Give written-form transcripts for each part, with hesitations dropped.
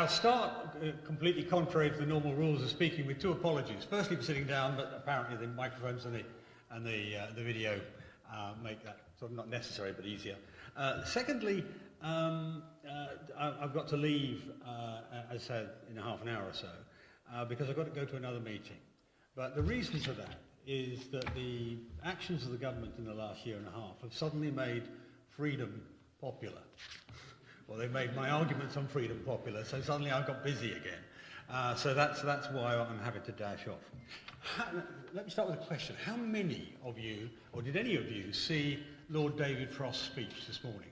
I'll start completely contrary to the normal rules of speaking with two apologies. Firstly for sitting down, but apparently the microphones and the video make that sort of not necessary but easier. Secondly, I've got to leave, as I said, in half an hour or so, because I've got to go to another meeting. But the reason for that is that the actions of the government in the last year and a half have suddenly made freedom popular. Well, they've made my arguments on freedom popular, so suddenly I've got busy again. So that's why I'm having to dash off. Let me start with a question. How many of you, or did any of you, see Lord David Frost's speech this morning,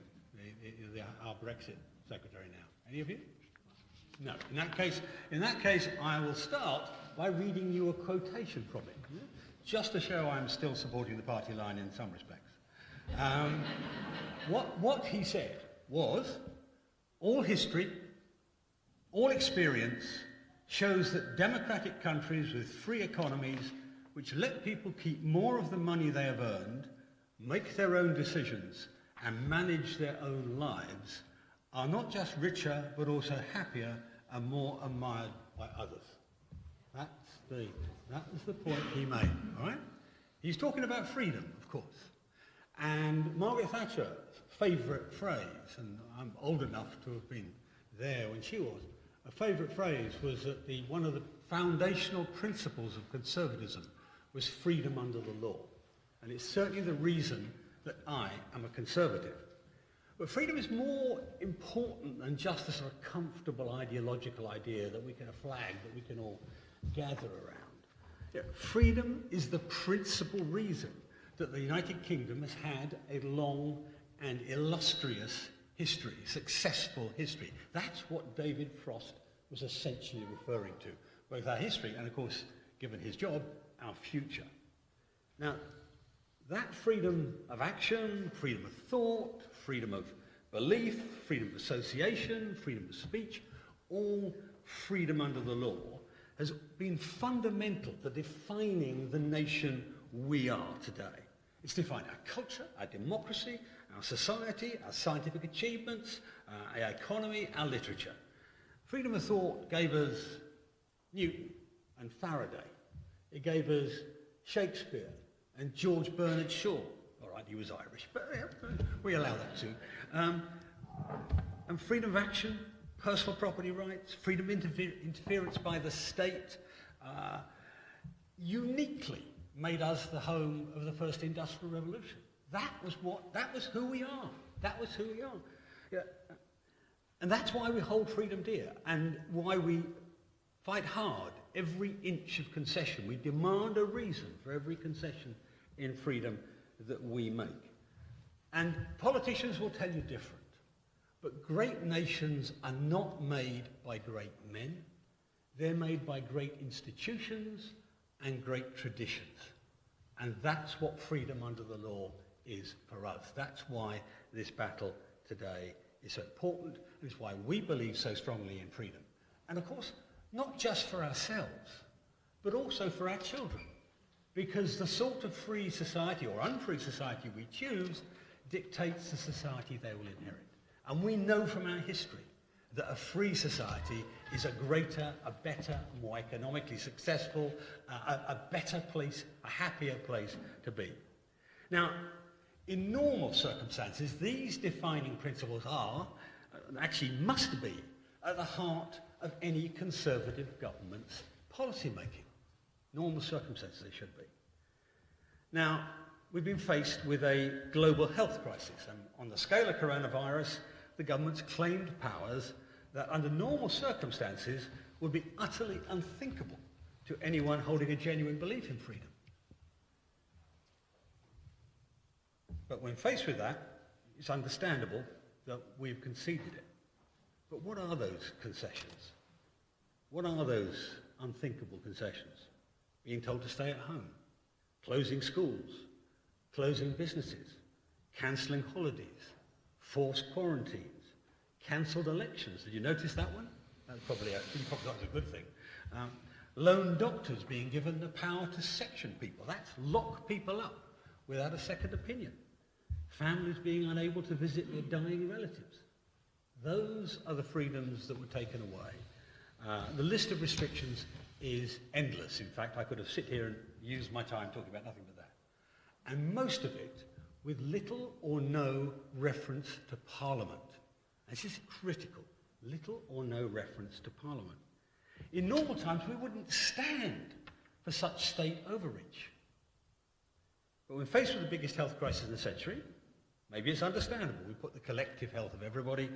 our Brexit secretary now? Any of you? No. In that case, I will start by reading you a quotation from it, just to show I'm still supporting the party line in some respects. What he said was, all history, all experience shows that democratic countries with free economies which let people keep more of the money they have earned, make their own decisions and manage their own lives are not just richer but also happier and more admired by others. That was the point he made, all right? He's talking about freedom, of course. And Margaret Thatcher's favourite phrase, and I'm old enough to have been there when she was, a favourite phrase was that one of the foundational principles of conservatism was freedom under the law. And it's certainly the reason that I am a conservative. But freedom is more important than just a sort of comfortable ideological idea that we can, a flag that we can all gather around. Yeah, freedom is the principal reason that the United Kingdom has had a long and illustrious history, successful history. That's what David Frost was essentially referring to, both our history and, of course, given his job, our future. Now, that freedom of action, freedom of thought, freedom of belief, freedom of association, freedom of speech, all freedom under the law, has been fundamental to defining the nation we are today. It's defined our culture, our democracy, our society, our scientific achievements, our economy, our literature. Freedom of thought gave us Newton and Faraday. It gave us Shakespeare and George Bernard Shaw. All right, he was Irish, but we allow that too. And freedom of action, personal property rights, freedom of interference by the state, uniquely made us the home of the first industrial revolution. That was who we are. That was who we are. Yeah. And that's why we hold freedom dear, and why we fight hard every inch of concession. We demand a reason for every concession in freedom that we make. And politicians will tell you different. But great nations are not made by great men. They're made by great institutions and great traditions. And that's what freedom under the law is for us. That's why this battle today is so important, and it's why we believe so strongly in freedom. And of course, not just for ourselves, but also for our children. Because the sort of free society or unfree society we choose dictates the society they will inherit. And we know from our history that a free society is a greater, a better, more economically successful, a better place, a happier place to be. Now, in normal circumstances, these defining principles are, actually must be, at the heart of any conservative government's policy making. Normal circumstances they should be. Now, we've been faced with a global health crisis, and on the scale of coronavirus, the government's claimed powers that under normal circumstances would be utterly unthinkable to anyone holding a genuine belief in freedom. But when faced with that, it's understandable that we've conceded it. But what are those concessions? What are those unthinkable concessions? Being told to stay at home, closing schools, closing businesses, cancelling holidays, forced quarantines, cancelled elections. Did you notice that one? That's probably that was a good thing. Lone doctors being given the power to section people. That's lock people up without a second opinion. Families being unable to visit their dying relatives. Those are the freedoms that were taken away. The list of restrictions is endless. In fact, I could have sit here and used my time talking about nothing but that. And most of it with little or no reference to Parliament. This is critical. Little or no reference to Parliament. In normal times, we wouldn't stand for such state overreach. But when faced with the biggest health crisis in the century, maybe it's understandable. We put the collective health of everybody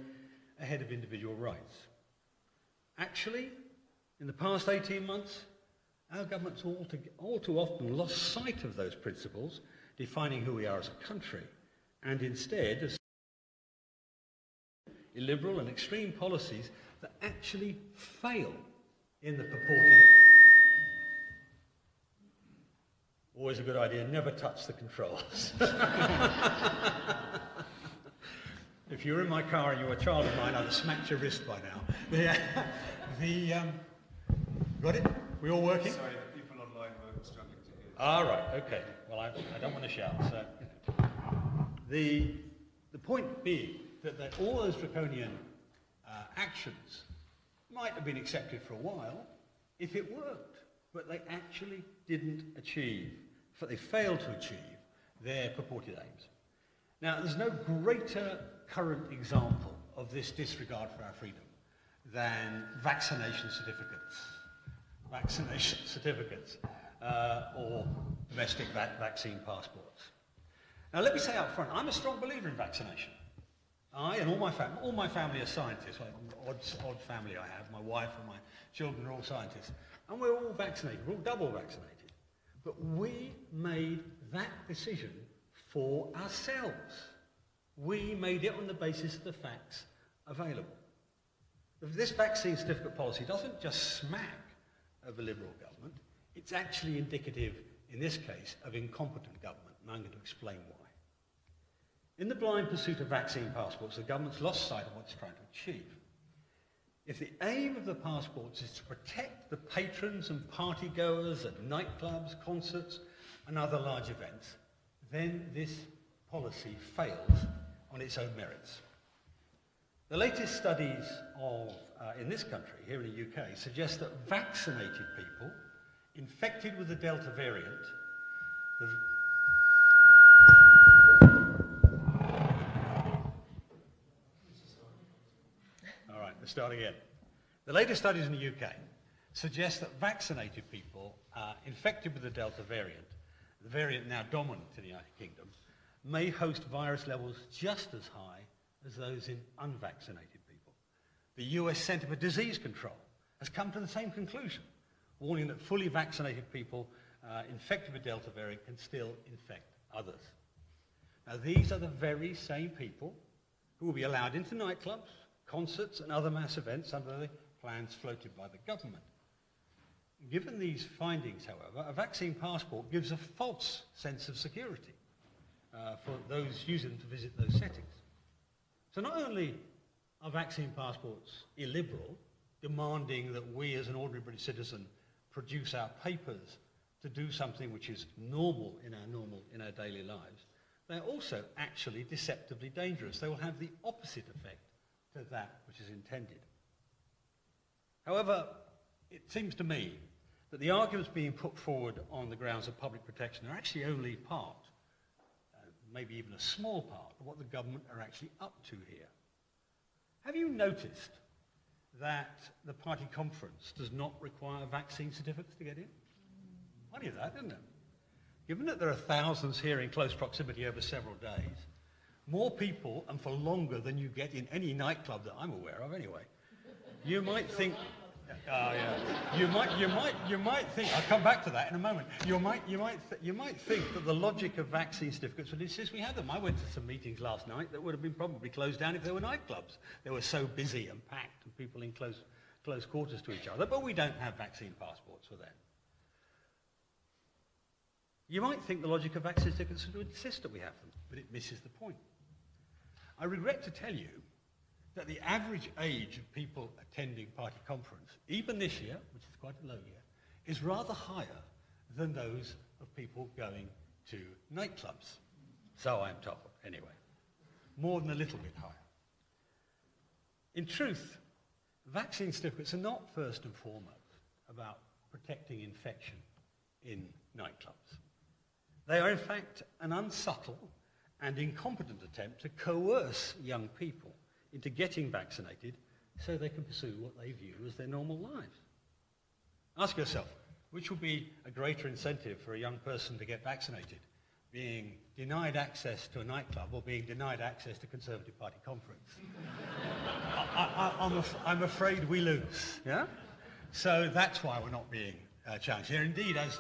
ahead of individual rights. Actually, in the past 18 months, our government's all too often lost sight of those principles defining who we are as a country, and instead has illiberal and extreme policies that actually fail in the purported... Always a good idea, never touch the controls. If you were in my car and you were a child of mine, I'd have smacked your wrist by now. Got it? We all working? Sorry, the people online were struggling to hear. Ah, right, okay. Well, I don't want to shout, so... The point being that all those draconian actions might have been accepted for a while if it worked, but they actually didn't achieve, they failed to achieve their purported aims. Now, there's no greater current example of this disregard for our freedom than vaccination certificates, or domestic vaccine passports. Now, let me say up front, I'm a strong believer in vaccination. I and all my family are scientists. Odd family I have. My wife and my children are all scientists. And we're all vaccinated. We're all double vaccinated. But we made that decision for ourselves. We made it on the basis of the facts available. This vaccine certificate policy doesn't just smack of a Liberal government. It's actually indicative, in this case, of incompetent government. And I'm going to explain why. In the blind pursuit of vaccine passports, the government's lost sight of what it's trying to achieve. If the aim of the passports is to protect the patrons and party-goers at nightclubs, concerts, and other large events, then this policy fails on its own merits. The latest studies in this country, here in the UK, suggest that vaccinated people infected with the Delta variant, all right, let's start again. The latest studies in the UK suggest that vaccinated people infected with the Delta variant, the variant now dominant in the United Kingdom, may host virus levels just as high as those in unvaccinated people. The US Centre for Disease Control has come to the same conclusion, warning that fully vaccinated people infected with Delta variant can still infect others. Now, these are the very same people who will be allowed into nightclubs, concerts, and other mass events under the plans floated by the government. Given these findings, however, a vaccine passport gives a false sense of security for those using them to visit those settings. So not only are vaccine passports illiberal, demanding that we as an ordinary British citizen produce our papers to do something which is normal in our daily lives, they're also actually deceptively dangerous. They will have the opposite effect to that which is intended. However, it seems to me that the arguments being put forward on the grounds of public protection are actually only part, maybe even a small part, of what the government are actually up to here. Have you noticed that the party conference does not require vaccine certificates to get in? Funny that, isn't it? Given that there are thousands here in close proximity over several days, more people and for longer than you get in any nightclub that I'm aware of anyway, you might think, you might think, I'll come back to that in a moment, you might think that the logic of vaccine certificates would insist we have them. I went to some meetings last night that would have been probably closed down if they were nightclubs. They were so busy and packed and people in close quarters to each other, but we don't have vaccine passports for them. You might think the logic of vaccine certificates would insist that we have them, but it misses the point. I regret to tell you that the average age of people attending party conference, even this year, which is quite a low year, is rather higher than those of people going to nightclubs. So I'm told, anyway. More than a little bit higher. In truth, vaccine certificates are not first and foremost about protecting infection in nightclubs. They are in fact an unsubtle and incompetent attempt to coerce young people into getting vaccinated so they can pursue what they view as their normal lives. Ask yourself, which would be a greater incentive for a young person to get vaccinated? Being denied access to a nightclub or being denied access to Conservative Party conference? I'm afraid we lose, yeah? So that's why we're not being challenged here. Indeed, as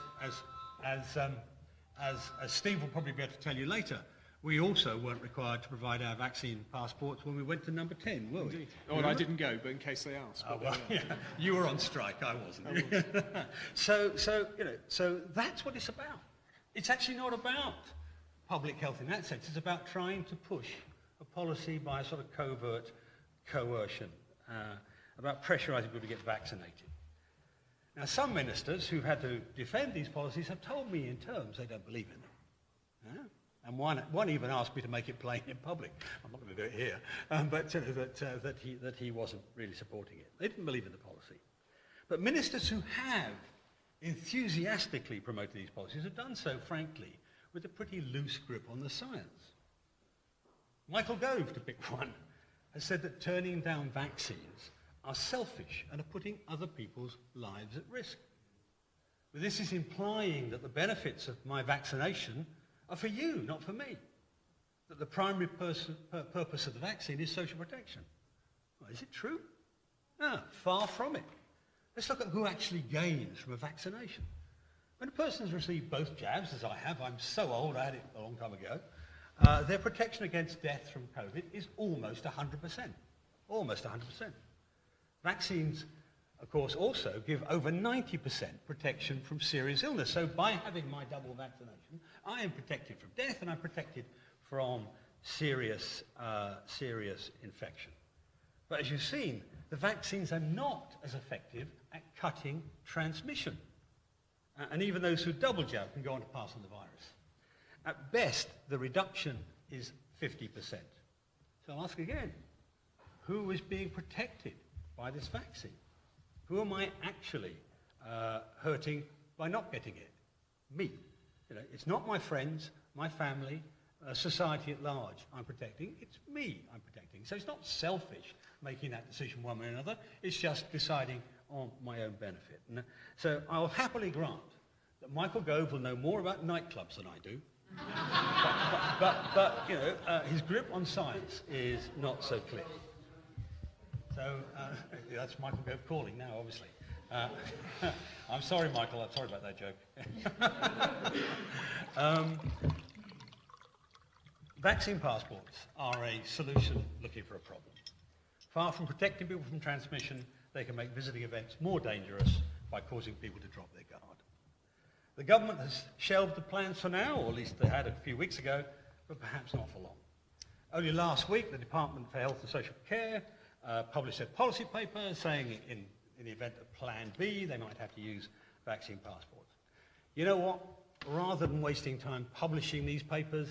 Steve will probably be able to tell you later, we also weren't required to provide our vaccine passports when we went to number 10, were we? Indeed. Oh, and I didn't go, but in case they ask. Oh, well, yeah. You were on strike, I wasn't. So that's what it's about. It's actually not about public health in that sense. It's about trying to push a policy by a sort of covert coercion, about pressurising people to get vaccinated. Now, some ministers who've had to defend these policies have told me in terms they don't believe in them. Yeah? And one even asked me to make it plain in public. I'm not going to do it here, but that he wasn't really supporting it. They didn't believe in the policy. But ministers who have enthusiastically promoted these policies have done so, frankly, with a pretty loose grip on the science. Michael Gove, to pick one, has said that turning down vaccines are selfish and are putting other people's lives at risk. But this is implying that the benefits of my vaccination are for you, not for me. That the primary purpose of the vaccine is social protection. Well, is it true? No, far from it. Let's look at who actually gains from a vaccination. When a person has received both jabs, as I have, I'm so old, I had it a long time ago, their protection against death from COVID is almost 100%. Almost 100%. Vaccines, of course, also give over 90% protection from serious illness. So by having my double vaccination, I am protected from death and I'm protected from serious infection. But as you've seen, the vaccines are not as effective at cutting transmission. And even those who double jab can go on to pass on the virus. At best, the reduction is 50%. So I'll ask again, who is being protected by this vaccine? Who am I actually hurting by not getting it? Me. You know, it's not my friends, my family, society at large I'm protecting. It's me I'm protecting. So it's not selfish making that decision one way or another. It's just deciding on my own benefit. And so I'll happily grant that Michael Gove will know more about nightclubs than I do. but you know, his grip on science is not so clear. So that's Michael Gove calling now, obviously. I'm sorry, Michael. I'm sorry about that joke. Vaccine passports are a solution looking for a problem. Far from protecting people from transmission, they can make visiting events more dangerous by causing people to drop their guard. The government has shelved the plans for now, or at least they had a few weeks ago, but perhaps not for long. Only last week, the Department for Health and Social Care published their policy paper saying in the event of Plan B, they might have to use vaccine passports. You know what? Rather than wasting time publishing these papers,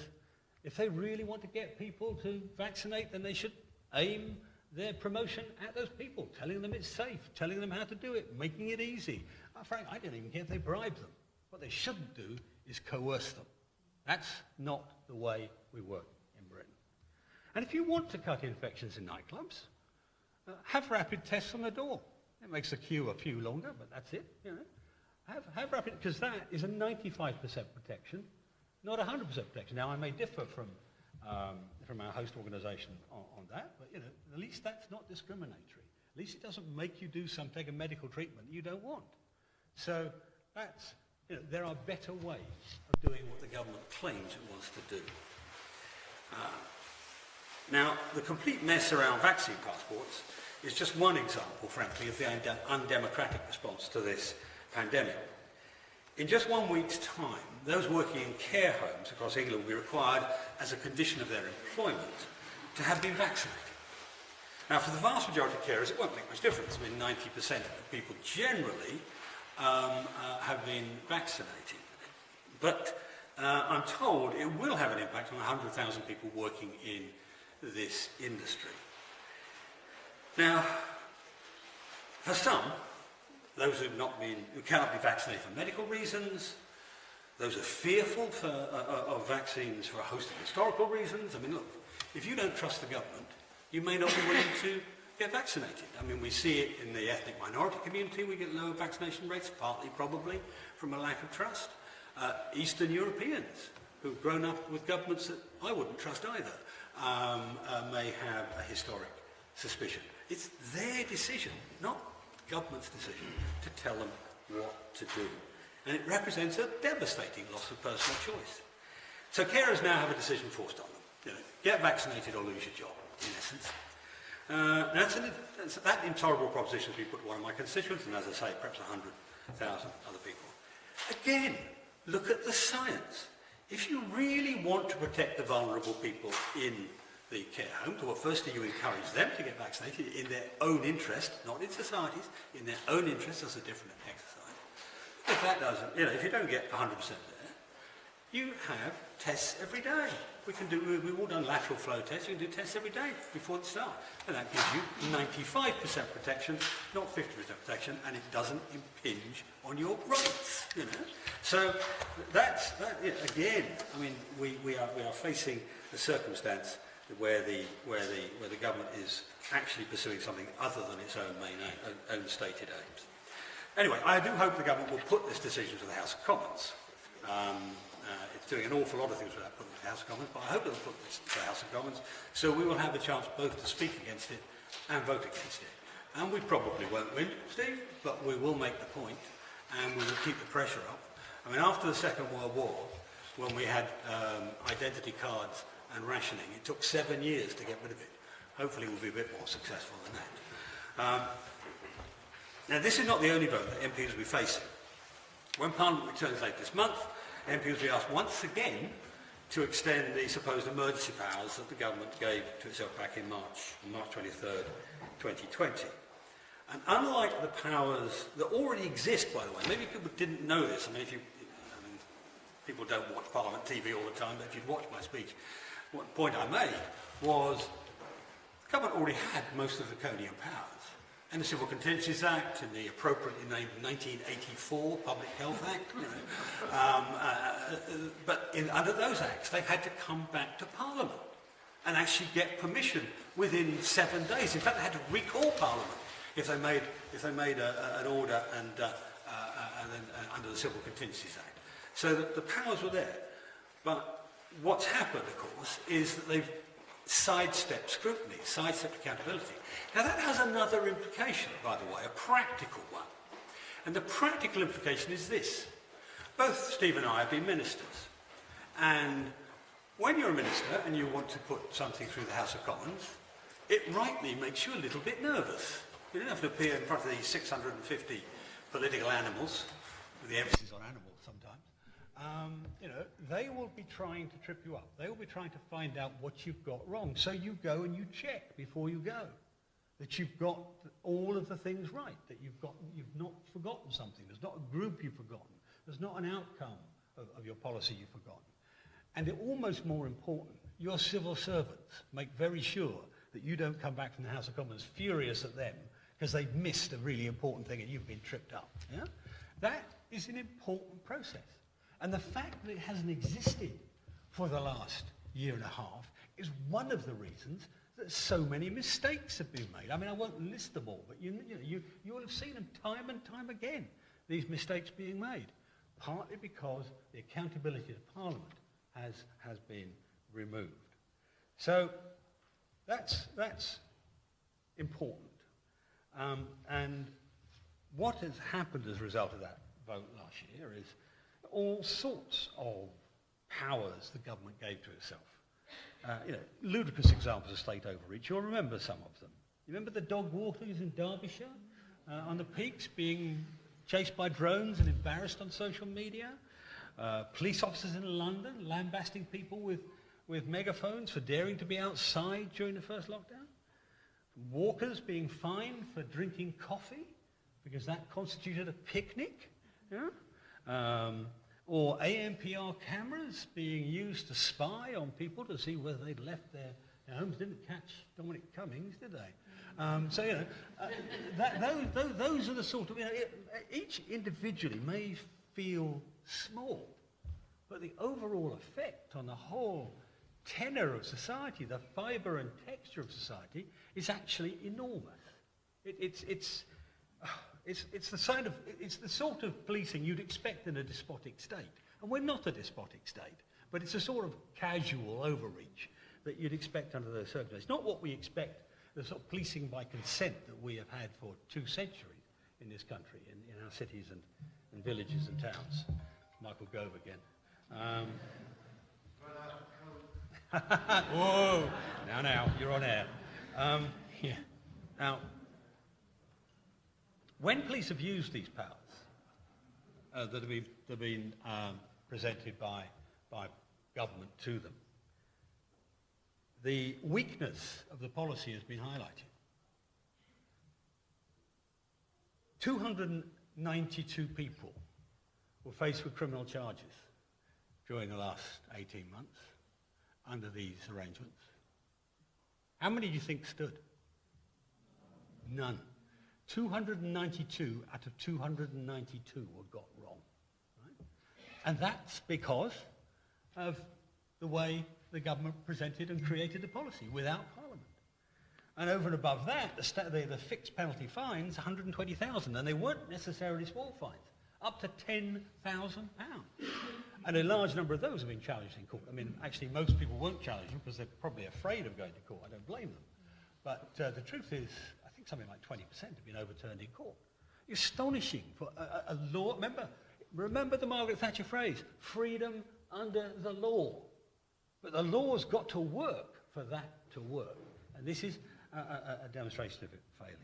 if they really want to get people to vaccinate, then they should aim their promotion at those people, telling them it's safe, telling them how to do it, making it easy. Frank, I don't even care if they bribe them. What they shouldn't do is coerce them. That's not the way we work in Britain. And if you want to cut infections in nightclubs, have rapid tests on the door. It makes the queue a few longer, but that's it. You know, have rapid, because that is a 95% protection, not 100% protection. Now, I may differ from our host organisation on that, but you know, at least that's not discriminatory. At least it doesn't make you take a medical treatment you don't want. So that's, you know, there are better ways of doing what the government claims it wants to do. Now, the complete mess around vaccine passports is just one example, frankly, of the undemocratic response to this pandemic. In just 1 week's time, those working in care homes across England will be required, as a condition of their employment, to have been vaccinated. Now, for the vast majority of carers, it won't make much difference. I mean, 90% of people generally have been vaccinated. But I'm told it will have an impact on 100,000 people working in this industry. Now, for some, those who cannot be vaccinated for medical reasons, those who are fearful of vaccines for a host of historical reasons. I mean, look, if you don't trust the government, you may not be willing to get vaccinated. I mean, we see it in the ethnic minority community. We get lower vaccination rates, partly probably from a lack of trust. Eastern Europeans who've grown up with governments that I wouldn't trust either may have a historic suspicion. It's their decision, not the government's decision, to tell them what to do. And it represents a devastating loss of personal choice. So carers now have a decision forced on them. You know, get vaccinated or lose your job, in essence. That intolerable proposition has been put to one of my constituents, and as I say, perhaps 100,000 other people. Again, look at the science. If you really want to protect the vulnerable people in the care homes, well, firstly, you encourage them to get vaccinated in their own interest, not in society's, in their own interest. That's a different exercise. If that doesn't, if you don't get 100% there, you have tests every day. We've all done lateral flow tests. You can do tests every day before the start. And that gives you 95% protection, not 50% protection, and it doesn't impinge on your rights, So that again, I mean, we are facing a circumstance where the government is actually pursuing something other than its own stated aims. Anyway, I do hope the government will put this decision to the House of Commons. It's doing an awful lot of things without putting it to the House of Commons, but I hope it will put this to the House of Commons so we will have a chance both to speak against it and vote against it. And we probably won't win, Steve, but we will make the point and we will keep the pressure up. I mean, after the Second World War, when we had identity cards and rationing, it took 7 years to get rid of it. Hopefully we'll be a bit more successful than that. Now, this is not the only vote that MPs will be facing. When Parliament returns later this month, MPs will be asked once again to extend the supposed emergency powers that the government gave to itself back in March 23rd, 2020. And unlike the powers that already exist, by the way, maybe people didn't know this. I mean, people don't watch Parliament TV all the time, but if you'd watched my speech, the point I made was the government already had most of the draconian powers. And the Civil Contingencies Act and the appropriately named 1984 Public Health Act. But under those acts, they had to come back to Parliament and actually get permission within 7 days. In fact, they had to recall Parliament if they made an order and then under the Civil Contingencies Act. So that the powers were there. But what's happened, of course, is that they've sidestep scrutiny, sidestep accountability. Now that has another implication, by the way, a practical one. And the practical implication is this. Both Steve and I have been ministers. And when you're a minister and you want to put something through the House of Commons, it rightly makes you a little bit nervous. You don't have to appear in front of these 650 political animals, with the emphasis on animals sometimes. They will be trying to trip you up. They will be trying to find out what you've got wrong. So you go and you check before you go that you've got all of the things right, that you've not forgotten something. There's not a group you've forgotten. There's not an outcome of your policy you've forgotten. And almost more important, your civil servants make very sure that you don't come back from the House of Commons furious at them because they've missed a really important thing and you've been tripped up. Yeah? That is an important process. And the fact that it hasn't existed for the last year and a half is one of the reasons that so many mistakes have been made. I mean, I won't list them all, but you will have seen them time and time again, these mistakes being made, partly because the accountability of Parliament has been removed. So that's important. And what has happened as a result of that vote last year is all sorts of powers the government gave to itself. Ludicrous examples of state overreach. You'll remember some of them. You remember the dog walkers in Derbyshire on the peaks being chased by drones and embarrassed on social media? Police officers in London lambasting people with megaphones for daring to be outside during the first lockdown? Walkers being fined for drinking coffee because that constituted a picnic? Yeah? Or ANPR cameras being used to spy on people to see whether they'd left their homes. Didn't catch Dominic Cummings, did they? So, those are the sort of, each individually may feel small, but the overall effect on the whole tenor of society, the fibre and texture of society, is actually enormous. It's the sort of policing you'd expect in a despotic state. And we're not a despotic state, but it's a sort of casual overreach that you'd expect under those circumstances. Not what we expect, the sort of policing by consent that we have had for 2 centuries in this country, in our cities and villages and towns. Michael Gove again. Whoa! Now, you're on air. Yeah. Now, when police have used these powers that have been presented by government to them, the weakness of the policy has been highlighted. 292 people were faced with criminal charges during the last 18 months under these arrangements. How many do you think stood? None. 292 out of 292 were got wrong. Right? And that's because of the way the government presented and created the policy without Parliament. And over and above that, the fixed penalty fines, 120,000, and they weren't necessarily small fines, up to £10,000. And a large number of those have been challenged in court. I mean, actually, most people won't challenge them because they're probably afraid of going to court. I don't blame them. But the truth is, I think something like 20% have been overturned in court. Astonishing for a law. Remember the Margaret Thatcher phrase, freedom under the law. But the law's got to work for that to work. And this is a demonstration of it failing.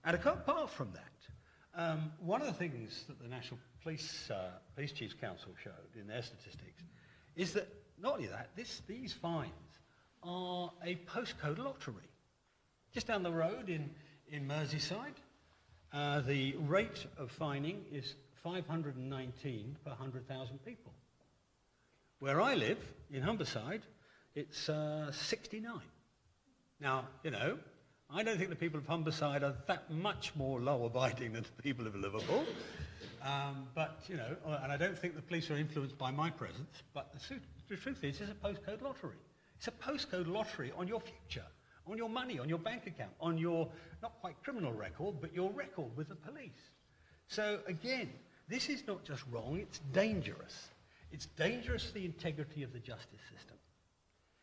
And apart from that, one of the things that the National Police Chiefs Council showed in their statistics is that not only that, these fines are a postcode lottery. Just down the road in Merseyside, the rate of fining is 519 per 100,000 people. Where I live, in Humberside, it's 69. Now, I don't think the people of Humberside are that much more law-abiding than the people of Liverpool. But, and I don't think the police are influenced by my presence, but the truth is, it's a postcode lottery. It's a postcode lottery on your future, on your money, on your bank account, on your, not quite criminal record, but your record with the police. So, again, this is not just wrong, it's dangerous. It's dangerous for the integrity of the justice system.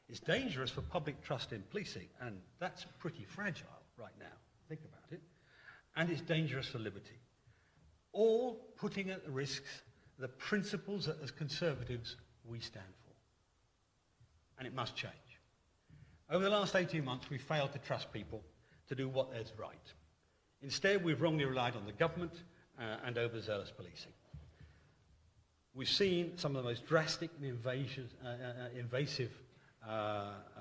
It's dangerous for public trust in policing, and that's pretty fragile right now. Think about it. And it's dangerous for liberty. All putting at risk the principles that, as Conservatives, we stand for. And it must change. Over the last 18 months, we've failed to trust people to do what is right. Instead, we've wrongly relied on the government and overzealous policing. We've seen some of the most drastic and invasive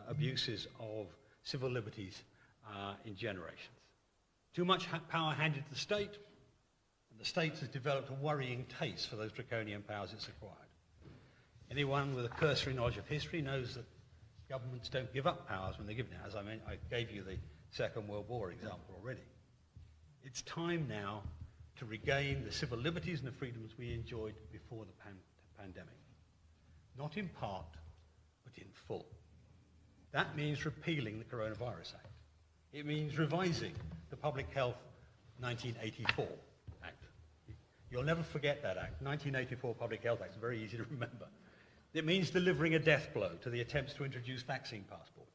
abuses of civil liberties in generations. Too much power handed to the state, and the state has developed a worrying taste for those draconian powers it's acquired. Anyone with a cursory knowledge of history knows that governments don't give up powers when they're given it. As I gave you the Second World War example already. It's time now to regain the civil liberties and the freedoms we enjoyed before the pandemic. Not in part, but in full. That means repealing the Coronavirus Act. It means revising the Public Health 1984 Act. You'll never forget that Act. 1984 Public Health Act is very easy to remember. It means delivering a death blow to the attempts to introduce vaccine passports.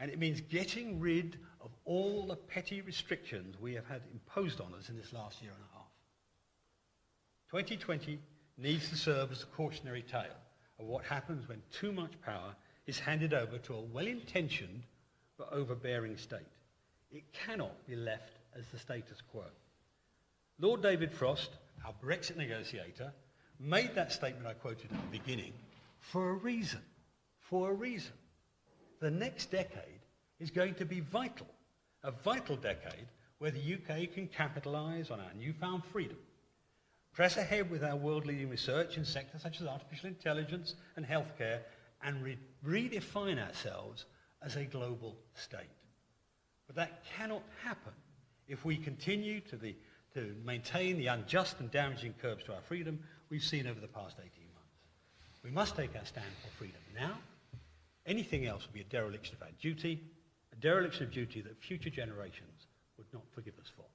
And it means getting rid of all the petty restrictions we have had imposed on us in this last year and a half. 2020 needs to serve as a cautionary tale of what happens when too much power is handed over to a well-intentioned but overbearing state. It cannot be left as the status quo. Lord David Frost, our Brexit negotiator, made that statement I quoted at the beginning for a reason. For a reason. The next decade is going to be vital. A vital decade where the UK can capitalise on our newfound freedom, press ahead with our world-leading research in sectors such as artificial intelligence and healthcare, and redefine ourselves as a global state. But that cannot happen if we continue to maintain the unjust and damaging curbs to our freedom we've seen over the past 18 months. We must take our stand for freedom now. Anything else would be a dereliction of our duty, a dereliction of duty that future generations would not forgive us for.